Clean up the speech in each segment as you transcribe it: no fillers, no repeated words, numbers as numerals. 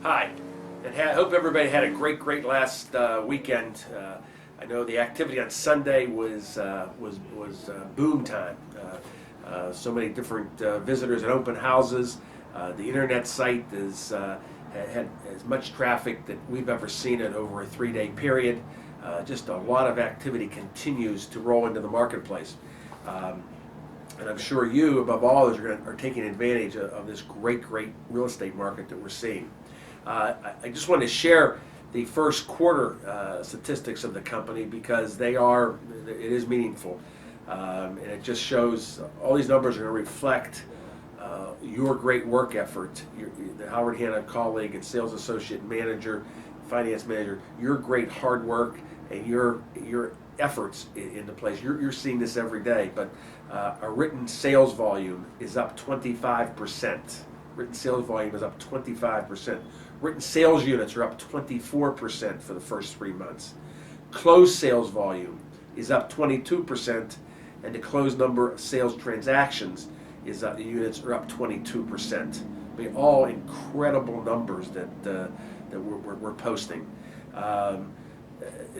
Hi, and hope everybody had a great last weekend. I know the activity on Sunday was boom time. So many different visitors and open houses. The internet site had as much traffic that we've ever seen it over a 3-day period. Just a lot of activity continues to roll into the marketplace. And I'm sure you, above all others, are taking advantage of this great real estate market that we're seeing. I just want to share the first quarter statistics of the company because it is meaningful. And it just shows all these numbers are going to reflect your great work effort, the Howard Hanna colleague and sales associate manager, finance manager, your great hard work and your efforts into place. You're seeing this every day, but our written sales volume is up 25%. Written sales volume is up 25%. Written sales units are up 24% for the first 3 months. Closed sales volume is up 22%, and the closed number of sales transactions is up. The units are up 22%. I mean, all incredible numbers that we're posting. The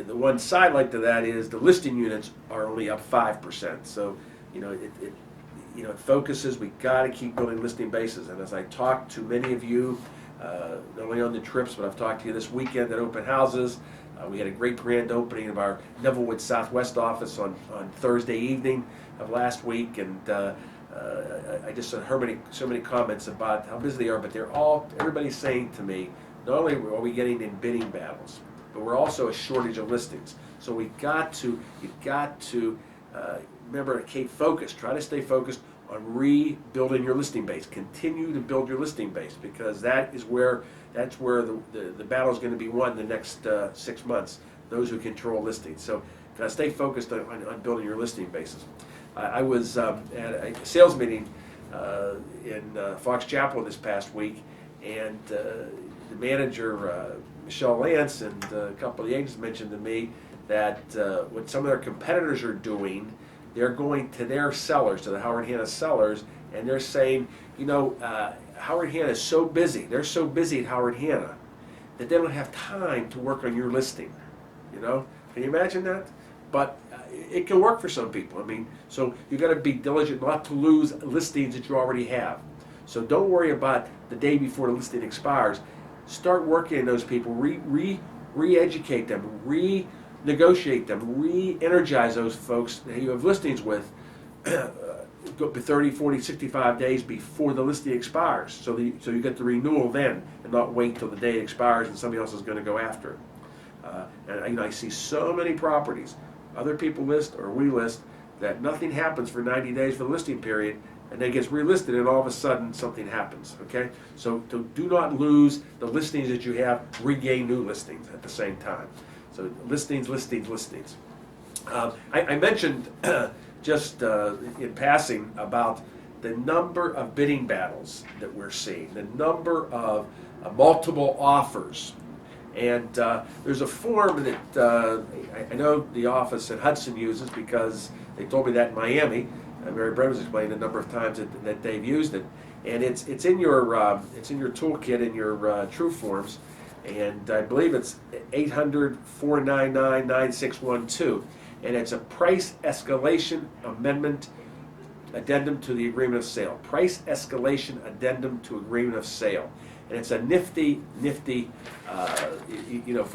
one sidelight to that is the listing units are only up 5%. So, it focuses. We got to keep building listing bases. And as I talk to many of you, not only on the trips, but I've talked to you this weekend at open houses. We had a great grand opening of our Nevillewood Southwest office on Thursday evening of last week, and I just heard so many comments about how busy they are. But everybody's saying to me, not only are we getting in bidding battles, but we're also a shortage of listings. So you've got to remember to keep focused. Try to stay focused on rebuilding your listing base. Continue to build your listing base because that's where the battle is going to be won the next 6 months. Those who control listings. So stay focused on building your listing bases. I was at a sales meeting in Fox Chapel this past week, and the manager Michelle Lance and a couple of the agents mentioned to me that what some of their competitors are doing, they're going to their sellers, to the Howard Hanna sellers, and they're saying, Howard Hanna is so busy. They're so busy at Howard Hanna that they don't have time to work on your listing. Can you imagine that? But it can work for some people. I mean, so you got to be diligent not to lose listings that you already have. So don't worry about the day before the listing expires. Start working on those people. Re-educate them. Renegotiate them. Re-energize those folks that you have listings with 30, 40, 65 days before the listing expires. So you get the renewal then and not wait till the day it expires and somebody else is going to go after it. And I see so many properties, other people list or we list, that nothing happens for 90 days for the listing period, and then it gets relisted, and all of a sudden something happens. Okay, so do not lose the listings that you have. Regain new listings at the same time. So listings. I mentioned just in passing about the number of bidding battles that we're seeing, the number of multiple offers. And there's a form that I know the office at Hudson uses because they told me that in Miami. Mary Brett has explained a number of times that they've used it, and it's in your toolkit in your True Forms, and I believe it's 800-499-9612, and it's a price escalation amendment addendum to the agreement of sale. Price escalation addendum to agreement of sale. And it's a nifty, for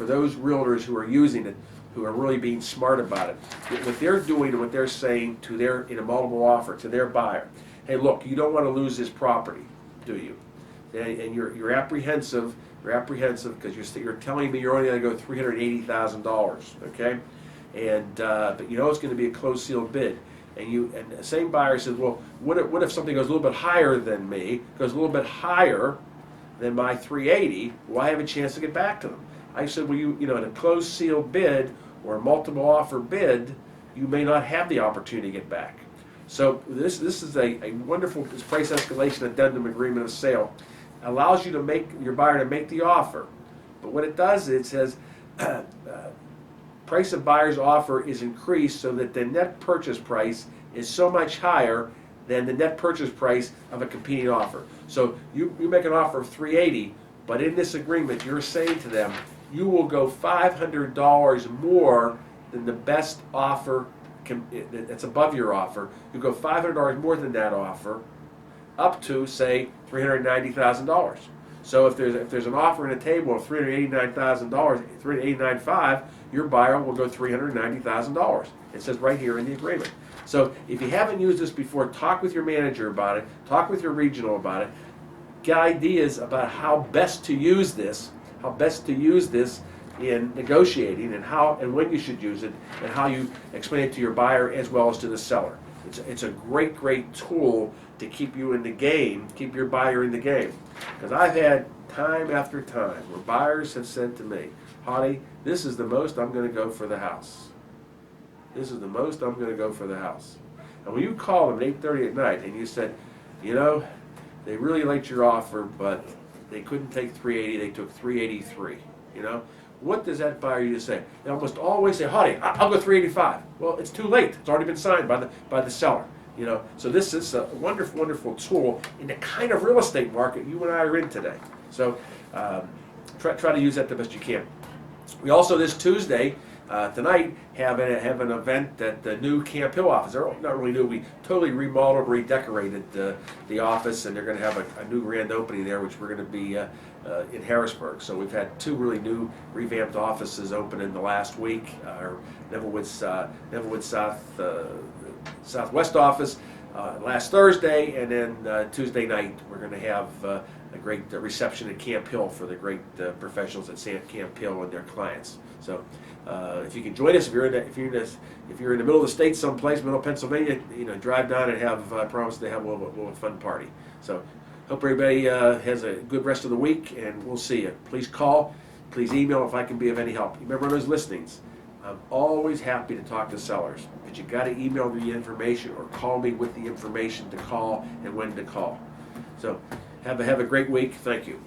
those realtors who are using it, who are really being smart about it. What they're doing and what they're saying in a multiple offer to their buyer, hey, look, you don't want to lose this property, do you? And you're apprehensive. You're apprehensive because you're telling me you're only going to go $380,000, okay? And but it's going to be a closed sealed bid. And the same buyer says, well, what if something goes a little bit higher than me, goes a little bit higher than my 380? Well, I have a chance to get back to them. I said, well, in a closed sealed bid or a multiple offer bid, you may not have the opportunity to get back. So this is a wonderful price escalation addendum agreement of sale. Allows you to make your buyer to make the offer. But what it does is it says price of buyer's offer is increased so that the net purchase price is so much higher than the net purchase price of a competing offer. So you make an offer of $380, But in this agreement, you're saying to them, you will go $500 more than the best offer that's above your offer. You go $500 more than that offer, up to say $390,000. So if there's an offer in a table of $389,000, $389,500, your buyer will go $390,000. It says right here in the agreement. So if you haven't used this before, talk with your manager about it. Talk with your regional about it. Get ideas about how best to use this. How best to use this in negotiating, and how and when you should use it, and how you explain it to your buyer as well as to the seller. It's a great tool to keep you in the game, keep your buyer in the game. Because I've had time after time where buyers have said to me, Hoddy, this is the most I'm going to go for the house. This is the most I'm going to go for the house. And when you call them at 8:30 at night and you said, you know, they really liked your offer, but they couldn't take 380, they took 383, you know, what does that buyer you to say? They almost always say, Hoddy, I'll go 385. Well, it's too late. It's already been signed by the seller. You know, so this is a wonderful tool in the kind of real estate market you and I are in today. So try to use that the best you can. We also this Tuesday tonight have an event at the new Camp Hill office. They're not really new. We totally remodeled, redecorated the office, and they're going to have a new grand opening there, which we're going to be in Harrisburg. So we've had two really new revamped offices open in the last week. Our Nevillewood Southwest office last Thursday, and then Tuesday night we're going to have a great reception at Camp Hill for the great professionals at Camp Hill and their clients. So if you can join us, if you're in the middle of the state someplace, middle of Pennsylvania, you know, drive down and have promise to have a little fun party. So hope everybody has a good rest of the week, and we'll see you. Please call, please email if I can be of any help. Remember those listings. I'm always happy to talk to sellers, but you got to email me the information or call me with the information to call and when to call. So have a great week. Thank you.